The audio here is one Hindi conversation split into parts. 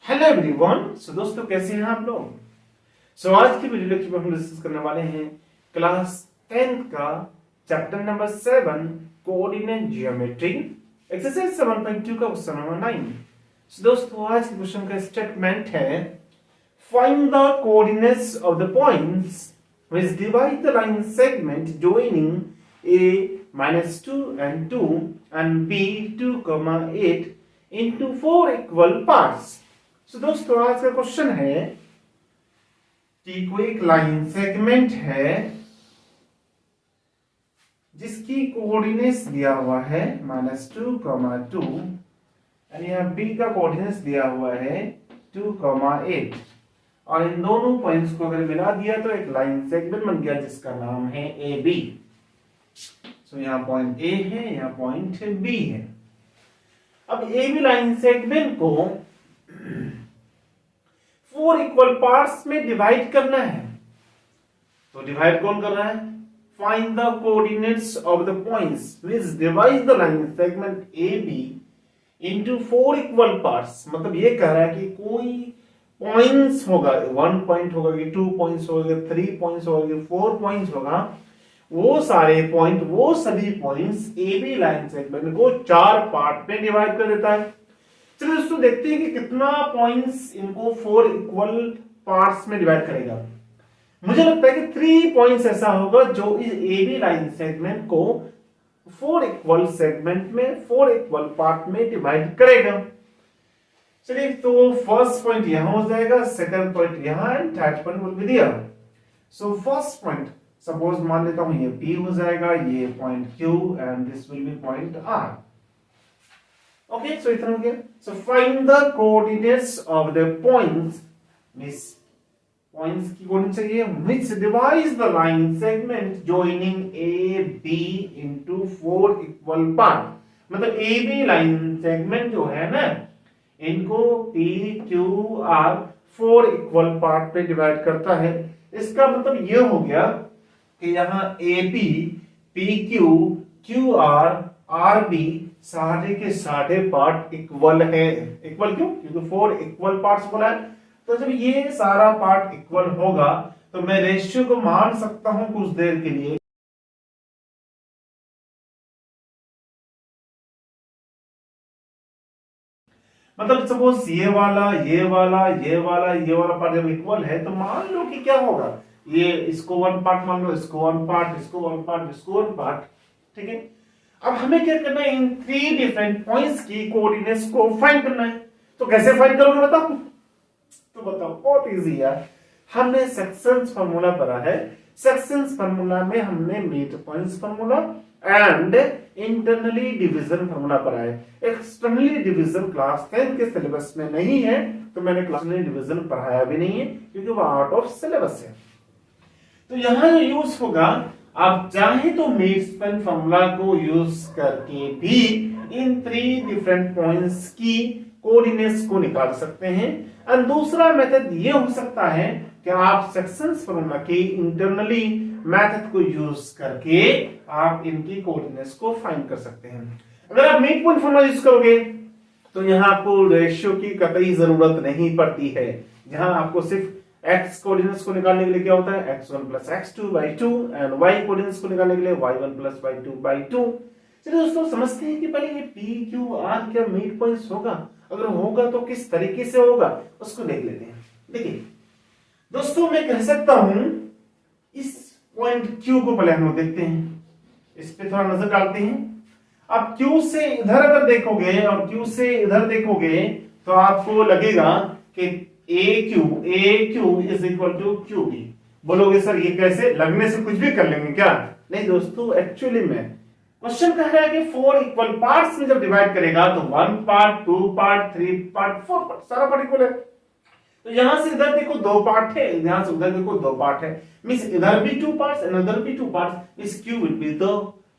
Hello everyone. सो दोस्तों कैसे हैं आप लोग। आज की वीडियो लेक्चर में हम डिस्कस करने वाले हैं क्लास 10 का chapter number 7 coordinate geometry exercise 7.2 का क्वेश्चन नंबर 9। दोस्तों आज के क्वेश्चन का स्टेटमेंट है find the coordinates of the points which divide the line segment joining a -2 and 2 and b 2,8 into 4 equal parts। दोस्तों आज का क्वेश्चन है कि कोई एक लाइन सेगमेंट है जिसकी कोऑर्डिनेट्स दिया हुआ है -2,2 और यहां b का कोऑर्डिनेट्स दिया हुआ है 2,8 और इन दोनों पॉइंट्स को अगर मिला दिया तो एक लाइन सेगमेंट बन गया जिसका नाम है AB। यहां पॉइंट A है, यहां पॉइंट B है। अब AB लाइन सेगमेंट को 4 इक्वल पार्ट्स में डिवाइड करना है। तो डिवाइड कौन कर रहा है? Find the coordinates of the points which divide the line segment AB into 4 equal parts. मतलब ये कह रहा है कि कोई पॉइंट्स होगा, 1 पॉइंट होगा कि 2 पॉइंट्स होगा, 3 पॉइंट्स होगा कि 4 पॉइंट्स होगा, वो सारे पॉइंट, वो सभी पॉइंट्स AB लाइन सेगमेंट को 4 पार्ट में डिवाइड कर देता है। चलिए दोस्तों देखते हैं कि कितना पॉइंट्स इनको 4 इक्वल पार्ट्स में डिवाइड करेगा। मुझे लगता है कि 3 पॉइंट्स ऐसा होगा जो इस AB लाइन सेगमेंट को 4 इक्वल सेगमेंट में 4 इक्वल पार्ट में डिवाइड करेगा। चलिए तो फर्स्ट पॉइंट यहां हो जाएगा, सेकंड पॉइंट यहां and third point will be there. First point suppose मान लेता हूं ये P हो जाएगा, ये point Q and this will be point R। Okay, so इतना हो गया। Find the coordinates of the points, means points की कोऑर्डिनेट चाहिए which divides the line segment joining A B into 4 equal part. मतलब AB लाइन सेगमेंट जो है ना, इनको P Q R 4 equal part पे डिवाइड करता है। इसका मतलब ये हो गया कि यहां AB PQ QR RB सारे के सारे पार्ट इक्वल है। इक्वल क्यों? क्योंकि 4 इक्वल पार्ट्स बोला है। तो जब ये सारा पार्ट इक्वल होगा तो मैं रेशियो को मान सकता हूं कुछ देर के लिए। मतलब सपोज ये वाला ये वाला ये वाला ये वाला पार्ट जब इक्वल है तो मान लो कि क्या होगा, ये इसको 1 पार्ट मान लो, इसको 1 पार्ट, इसको 1 पार्ट, इसको 1 पार्ट। ठीक है, अब हमें क्या करना है, इन 3 डिफरेंट पॉइंट्स की कोऑर्डिनेट्स को फाइंड करना है। तो कैसे फाइंड करोगे बताओ? तो बताओ, बहुत इजी है। हमने सेक्शंस फार्मूला पढ़ा है। सेक्शंस फार्मूला में हमने mid points formula and internally division formula पढ़ा है। एक्सटर्नली डिवीजन क्लास 10 के सिलेबस में नहीं है, तो मैंने क्लास में डिवीजन पढ़ाया भी नहीं है क्योंकि वो आउट ऑफ सिलेबस है। तो यहां जो यूज होगा, आप चाहे तो मीट्सपेन फॉर्मूला को यूज करके भी इन 3 डिफरेंट पॉइंट्स की कोऑर्डिनेट्स को निकाल सकते हैं। और दूसरा मेथड ये हो सकता है कि आप सेक्शंस फॉर्मूला के इंटरनली मेथड को यूज करके आप इनकी कोऑर्डिनेट्स को फाइंड कर सकते हैं। अगर आप मीट पॉइंट फॉर्मूला यूज करोगे तो यहां आपको रेशियो की कतई जरूरत नहीं पड़ती है। जहां आपको सिर्फ x कोऑर्डिनेट्स को निकालने के लिए क्या होता है, x1 plus x2 by 2 and y coordinates को निकालने के लिए y1 plus y2 by 2। चलिए दोस्तों समझते हैं कि पहले ये P Q R क्या मीट पॉइंट्स होगा, अगर होगा तो किस तरीके से होगा उसको देख लेते हैं। देखिए दोस्तों, मैं कह सकता हूं इस पॉइंट Q को पहले हम लोग देखते हैं, इस पे थोड़ा नजर डालते हैं। अब Q से इधर अगर देखोगे और Q से इधर देखोगे तो आपको लगेगा कि AQ is equal to QB। बोलोगे सर ये कैसे, लगने से कुछ भी कर लेंगे क्या? नहीं दोस्तों, एक्चुअली में क्वेश्चन कह रहा है कि 4 इक्वल पार्ट्स में जब डिवाइड करेगा तो 1 पार्ट 2 पार्ट 3 पार्ट 4 पार्ट सारा पार्ट इक्वल है। तो यहां से इधर देखो 2 पार्ट है, यहां से उधर देखो 2 पार्ट है, मींस इधर भी 2 पार्ट्स एंड उधर भी 2 पार्ट्स। इस Q will be the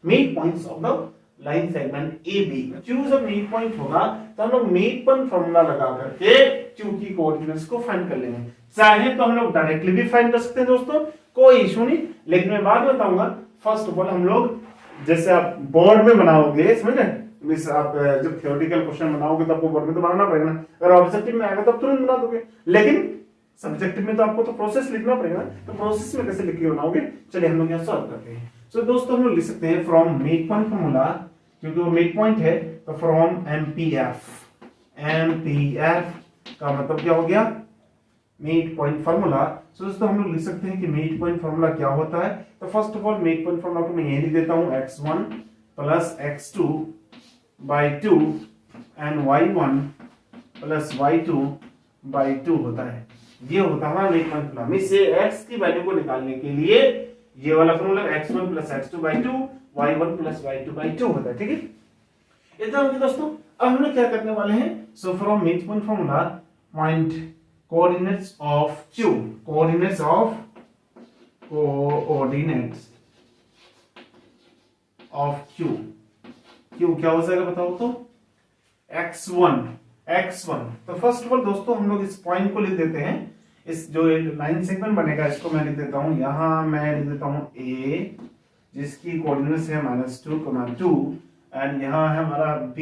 mid points of the line segment AB। Q जब मिड पॉइंट होगा तो हम लोग मिड पॉइंट फॉर्मूला लगा करके Q की कोऑर्डिनेट्स को फाइंड कर लेंगे। चाहे तो हम लोग डायरेक्टली भी फाइंड कर सकते हैं दोस्तों, कोई इशू नहीं, लेकिन मैं बाद में बताऊंगा। फर्स्ट ऑफ ऑल हम लोग जैसे आप बोर्ड में बनाओगे, समझ रहे, मीन्स आप जब थ्योरेटिकल क्वेश्चन बनाओगे तो आपको बोर्ड में तो बनाना पड़ेगा ना, अगर ऑब्जेक्टिव में आएगा तो आप तुरंत बना दोगे, लेकिन सब्जेक्टिव में तो आपको तो प्रोसेस लिखना पड़ेगा, तो प्रोसेस में कैसे लिख के बनाओगे, चलिए हम लोग यहाँ सॉल्व करते हैं। सो दोस्तों हम लोग लिख सकते हैं फ्रॉम मिड पॉइंट फॉर्मूला, क्योंकि वो मिड पॉइंट है तो फ्रॉम एमपीएफ का मतलब क्या हो गया, मिड पॉइंट फार्मूला। सो दोस्तों हम लोग लिख सकते हैं कि मिड पॉइंट फार्मूला क्या होता है। तो first of all mid point formula को मैं यही लिख देता हूं, x1 plus x2 by 2 and y1 plus y2 by 2 होता है। ये होता है मिड पॉइंट फार्मूला। में से x की वैल्यू को निकालने के लिए ये वाला formula x1 plus x2 by 2 y1 plus y2 by 2 होता है, ठीक है। इतना हो गया दोस्तों। अब हम लोग क्या करने वाले हैं, so from mid point formula point coordinates of q, coordinates of q क्या हो जाएगा बताओ तो, x1। तो फर्स्ट ऑफ ऑल दोस्तों हम लोग इस पॉइंट को लिख देते हैं, इस जो लाइन सेगमेंट बनेगा इसको मैं लिख देता हूं, यहां मैं लिख देता हूं a जिसकी कोऑर्डिनेट्स है -2, 2 एंड यहां है हमारा b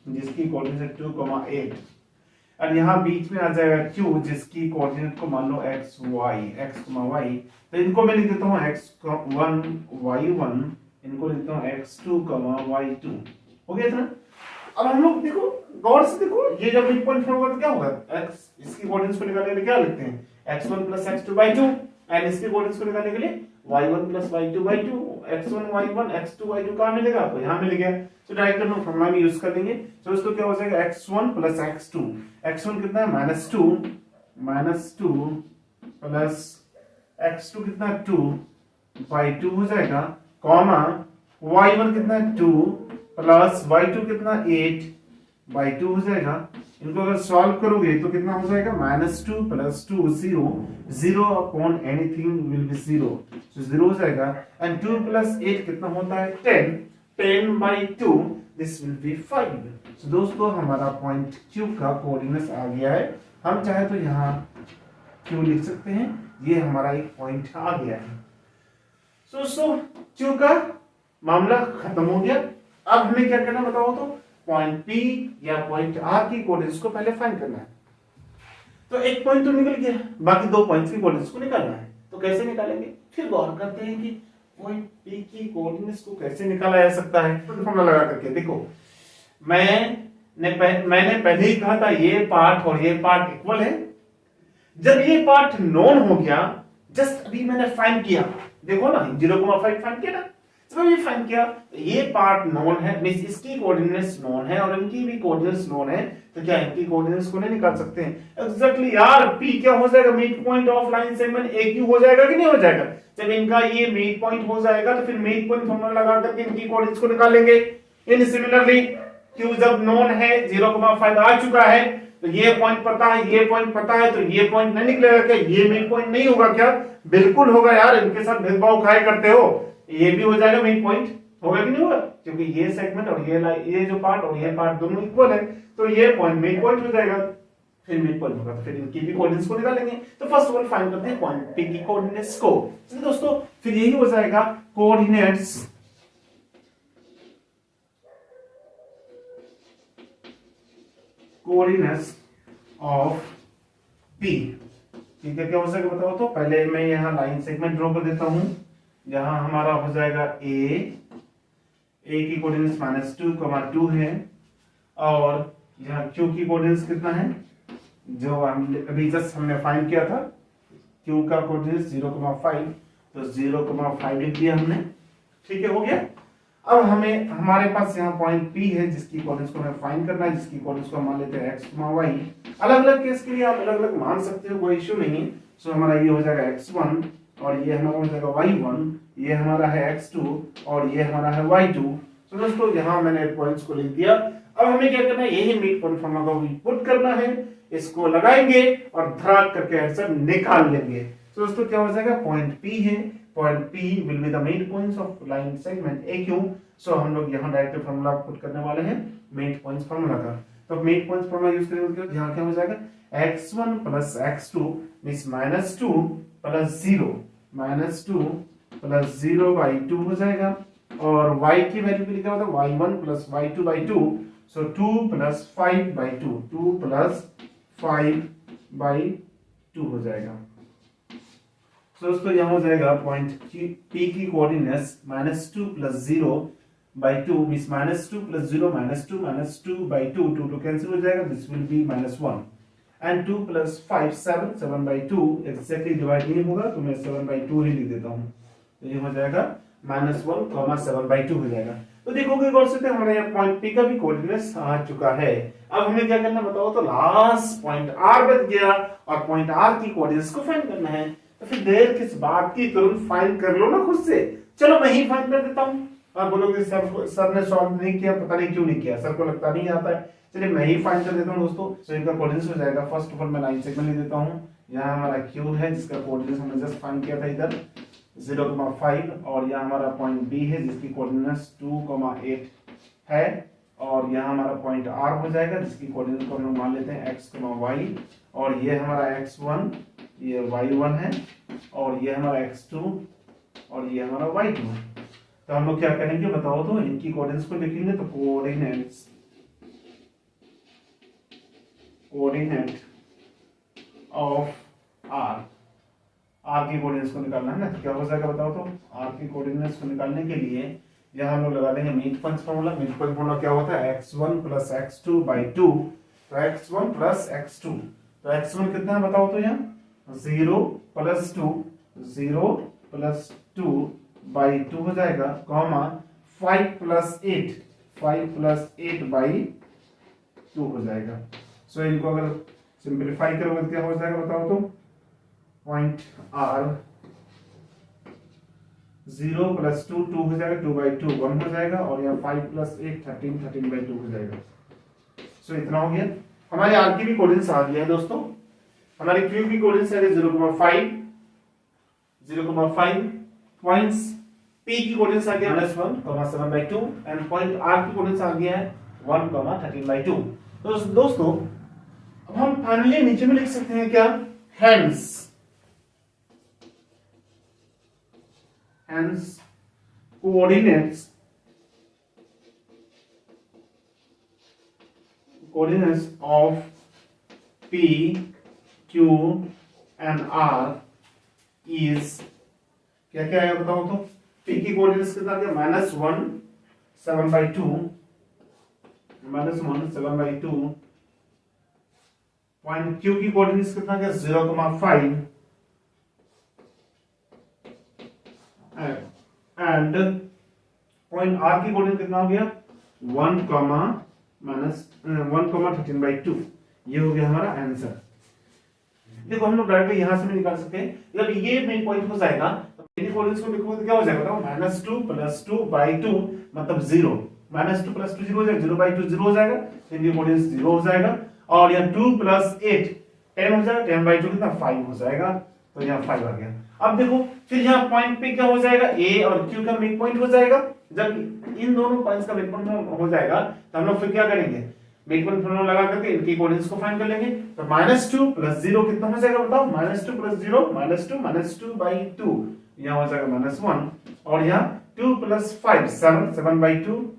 जिसकी कोऑर्डिनेट है 2, 8 और यहाँ बीच में आ जाएगा q जिसकी कोऑर्डिनेट को मान लो x, y, तो इनको मैं लिख देता हूँ x1, y1, इनको लिख देता हूँ x2, y2। हो गया इतना। अब हम लोग देखो गौर से देखो, ये जब मिड पॉइंट फार्मूला होगा तो क्या होगा, x इसकी कोऑर्डिनेट्स को निकालने के लिए क्या लिखते हैं, x1 plus x2 by 2 and इसकी कोऑर्डिनेट्स को निकालने के लिए y1 plus y2 by 2, x1 y1 x2 y2 कहाँ मिलेगा आपको, यहाँ मिल गया। तो डायरेक्ट हम लोग फॉर्मूला में यूज कर देंगे। तो दोस्तों क्या हो जाएगा x1 प्लस x2, x1 कितना है -2 प्लस x2 कितना है 2 बाई 2 हो जाएगा, कॉमा y1 कितना है 2 प्लस y2 कितना 8 बाई 2 हो जाएगा। इनको अगर सॉल्व करोगे तो कितना हो जाएगा, -2 plus 2 0 upon anything will be 0, तो 0 हो जाएगा। एंड 2 प्लस 8 कितना होता है 10 बाई 2 दिस विल बी 5। तो दोस्तों हमारा पॉइंट Q का कोऑर्डिनेट्स आ गया है। हम चाहे तो यहाँ Q लिख सकते हैं, ये हमारा एक पॉइंट आ गया है। तो दोस्तों Q का मामला खत्म हो गया। अब हमें क्या करना बताओ तो, पॉइंट P या पॉइंट R की कोऑर्डिनेट्स को पहले फाइंड करना है। तो एक पॉइंट तो निकल गया, बाकी दो पॉइंट्स की कोऑर्डिनेट्स को निकालना है। तो कैसे निकालेंगे, फिर गौर करते हैं कि पॉइंट P की कोऑर्डिनेट्स को कैसे निकाला जा सकता है। तो फॉर्मूला लगा करके देखो, मैंने पहले ही कहा था ये पार्ट और ये पार्ट इक्वल है। जब ये पार्ट नॉन हो गया, जस्ट अभी मैंने फाइंड किया, देखो ना 0,5 फाइंड किया ना, जब ये फाइंड किया ये पार्ट नॉन है, मींस इसकी कोऑर्डिनेट्स नॉन है और इनकी भी कोऑर्डिनेट्स नॉन है, तो क्या इनकी कोऑर्डिनेट्स को नहीं निकाल सकते हैं। एग्जैक्टली यार, P क्या हो जाएगा, mid point of line segment AQ हो जाएगा कि नहीं हो जाएगा। जब इनका ये मिड पॉइंट हो जाएगा तो फिर मिड पॉइंट फॉर्मूला लगा करके इनकी कोऑर्डिनेट्स को निकालेंगे। इन सिमिलरली Q जब नॉन है 0,5 आ चुका है, तो ये पॉइंट पता है, ये पॉइंट पता है, तो ये पॉइंट नहीं निकलेगा क्या, ये मिड पॉइंट नहीं होगा क्या, बिल्कुल होगा यार। इनके साथ भेदभाव खाए करते हो, ये भी हो जाएगा मिड पॉइंट, होगा कि नहीं होगा, क्योंकि ये सेगमेंट और ये जो पार्ट और ये पार्ट दोनों इक्वल है, तो ये पॉइंट मिड पॉइंट हो जाएगा। फिर मिड पॉइंट होगा तो फिर इनकी भी कोऑर्डिनेट्स को निकालेंगे। तो फर्स्ट ऑफ ऑल फाइंड करते हैं पॉइंट P की कोऑर्डिनेट्स को। तो दोस्तों फिर यही हो जाएगा कोऑर्डिनेट्स ऑफ P, ठीक है। क्या हो जाएगा बताओ तो, पहले मैं यहाँ लाइन सेगमेंट ड्रॉ कर देता हूं। यहां हमारा हो जाएगा A की कोऑर्डिनेट्स -2, 2 है, और यहाँ Q की कोऑर्डिनेट्स कितना है, जो हम अभी जस्ट हमने फाइंड किया था, Q का कोऑर्डिनेट्स 0,5, तो 0,5 लिख दिया हमने, ठीक है, हो गया। अब हमें हमारे पास यहाँ पॉइंट P है जिसकी कोऑर्डिनेट्स को हमें फाइंड करना है, जिसकी कोऑर्डिनेट्स को हम मान लेते हैं x, y। अलग अलग केस के लिए आप अलग अलग मान सकते हो, कोई इश्यू नहीं। सो हमारा ये हो जाएगा x1 और ये हमारा हो जाएगा y1, ये हमारा है x2 और ये हमारा है y2। तो दोस्तों यहाँ मैंने पॉइंट्स को लिख दिया। अब हमें क्या करना है, यही मिड पॉइंट फॉर्मूला को पुट करना है, इसको लगाएंगे और धड़ाक करके आंसर निकाल लेंगे। तो दोस्तों क्या हो जाएगा, पॉइंट P है, point P will be the mid points of line segment AQ। सो हम लोग यहाँ डायरेक्ट फॉर्मूला पुट करने वाले हैं मिड पॉइंट्स फॉर्मूला का। तो मिड पॉइंट्स फॉर्मूला यूज करेंगे तो यहाँ क्या हो जाएगा, x1 plus x2 means -2 plus 0 by 2 हो जाएगा, और y की वैल्यू भी लिखा हुआ था y1 plus y2 by 2, so 2 plus 5 by 2, 2 plus 5 by 2 हो जाएगा। तो दोस्तों यहाँ हो जाएगा पॉइंट P की coordinates -2 plus 0 by 2 means -2 plus 0 -2 by 2, 2 2 cancel हो जाएगा, this will B -1 and 2 plus 5 7, 7 by 2 exactly divide नहीं होगा तो मैं 7 बाई 2 ही लिख देता हूँ, तो ये हो जाएगा -1, 7 बाई 2 हो जाएगा। तो देखोगे गौर से हमारे यहाँ पॉइंट P का भी कोऑर्डिनेट्स आ चुका है। अब हमें क्या करना बताओ, तो लास्ट पॉइंट R बच गया और पॉइंट R की कोऑर्डिनेट्स को फाइंड करना है। तो फिर देर किस बात की, तुरंत फाइंड कर लो ना खुद से। चलो मैं ही फाइंड कर देता हूँ। आप बोलोगे सर ने सॉल्व नहीं किया, पता नहीं क्यों नहीं किया, सर को लगता नहीं आता है। चलिए मैं ही फाइंड कर देता हूँ दोस्तों। तो इनका कोऑर्डिनेट्स हो जाएगा, फर्स्ट ऑफ ऑल मैं लाइन सेगमेंट ले देता हूँ। यहाँ हमारा Q है जिसका कोऑर्डिनेट्स हमने जस्ट फाइंड किया था इधर 0,5, और यहाँ हमारा पॉइंट B है जिसकी कोऑर्डिनेट्स 2,8 है, और यहाँ हमारा पॉइंट R हो जाएगा जिसकी कोऑर्डिनेट को हम मान लेते हैं x, y, और ये हमारा x1, ये y1 है, और ये हमारा x2 और ये हमारा y2 है। तो हम लोग क्या करेंगे बताओ, तो इनकी कोऑर्डिनेट्स को लिखेंगे। तो कोऑर्डिनेट ऑफ R की कोऑर्डिनेट्स को निकालना है ना, तो क्या हो जाएगा बताओ, तो R की कोऑर्डिनेट्स को निकालने के लिए यहाँ हम लोग लगा देंगे mean point formula. Mean point formula क्या होता है, x1 प्लस x2 बाई 2, तो x1 प्लस x2, तो x1 कितना है बताओ, तो यहाँ 0 प्लस 2, 0 प्लस 2 बाई 2 हो जाएगा, कॉमा 5 प्लस 8, 5 प्लस 8 बाई 2 हो जाएगा। सो इनको अगर सिंप्लीफाई करोगे तो क्या हो जाएगा बताओ, तो पॉइंट R 0 प्लस 2 2 हो जाएगा, 2 बाई 2 1 हो जाएगा, और यहाँ 5 प्लस 8 13, 13 बाई 2 हो जाएगा। सो इतना हो गया। हमारे R की भी कोऑर्डिनेट्स आ गया है दोस्तों। हमारी Q की कोऑर्डिनेट्स है 0,5, 0,5, पॉइंट्स P की कोऑर्डिनेट्स आ गया -1, 7 बाई 2, एंड पॉइंट R की कोऑर्डिनेट्स आ गया है 1, 13 बाई 2। तो दोस्तों अब हम फाइनली नीचे में लिख सकते हैं क्या, hence coordinates of P, Q and R is क्या क्या है बताओ, तो P की कोऑर्डिनेट्स कितना क्या, -1, 7 बाई 2, -1, 7 बाई 2, पॉइंट Q की कोऑर्डिनेट्स कितना क्या, 0,5, एंड पॉइंट R की कोऑर्डिनेट कितना हो गया, 1, 13 बाई 2। ये हो गया हमारा आंसर। देखो हम लोग डायरेक्टली यहां से भी निकाल सकते हैं, जब ये मेन पॉइंट हो जाएगा तो मेन कोऑर्डिनेट्स को लिखोगे तो क्या हो जाएगा, -2 प्लस 2 बाई 2 मतलब 0, -2 प्लस 2 0 हो जाएगा, 0 बाई 2 0 हो जाएगा, तो इनकी कोऑर्डिनेट्स 0 हो जाएगा, और यहाँ 2 प्लस 8 10 हो जाएगा, 10 बाई 2 कितना 5 हो जाएगा, तो यहाँ 5 आ गया। अब देखो फिर यहाँ पॉइंट पे क्या हो जाएगा, A और Q का मिड पॉइंट हो जाएगा। जब इन दोनों पॉइंट्स का मिड पॉइंट हो जाएगा तो हम लोग फिर क्या करेंगे, मिड पॉइंट फार्मूला लगा करके इनकी कोऑर्डिनेट्स को फाइंड कर लेंगे। तो -2 प्लस 0 कितना हो जाएगा बताओ, -2 प्लस 0 -2 बाई 2, यहाँ हो जाएगा -1, और यहाँ 2 प्लस 5 7 बाई 2,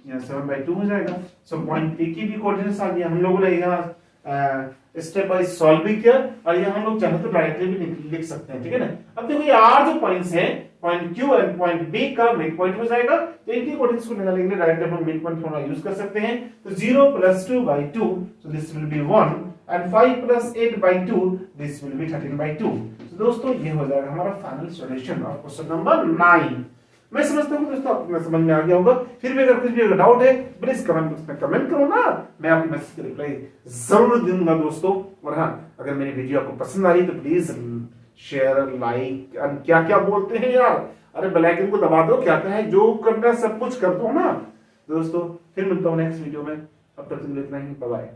यहाँ 7 बाई 2 हो जाएगा। सो पॉइंट P की भी कोऑर्डिनेट्स आ गया। हम लोगों ने यहाँ स्टेप बाय सॉल्व भी किया, और ये हम लोग चाहे तो डायरेक्टली भी लिख सकते हैं, ठीक है ना। अब देखो ये R जो पॉइंट्स हैं, पॉइंट Q और पॉइंट B का मिड पॉइंट हो जाएगा, तो इनकी कोऑर्डिनेट्स को निकालने के लिए डायरेक्ट हम मिड पॉइंट फॉर्मूला यूज कर सकते हैं। तो 0 plus 2 by 2, so this will B 1, and 5 plus 8 by 2, this will B 13 by 2। तो दोस्तों ये हो जाएगा हमारा final solution of question number 9। मैं समझता हूँ दोस्तों आपको समझ में आ गया होगा। फिर भी अगर कुछ भी डाउट है प्लीज कमेंट बॉक्स में कमेंट करो ना, मैं आपके मैसेज का रिप्लाई जरूर दूंगा दोस्तों। और हाँ, अगर मेरी वीडियो आपको पसंद आ रही तो प्लीज शेयर, लाइक, क्या क्या बोलते हैं यार, अरे बेल आइकन को दबा दो, क्या क्या है जो करना है सब कुछ कर दो ना दोस्तों। फिर मिलता हूँ नेक्स्ट वीडियो में, अब तक के लिए इतना ही, बाय बाय।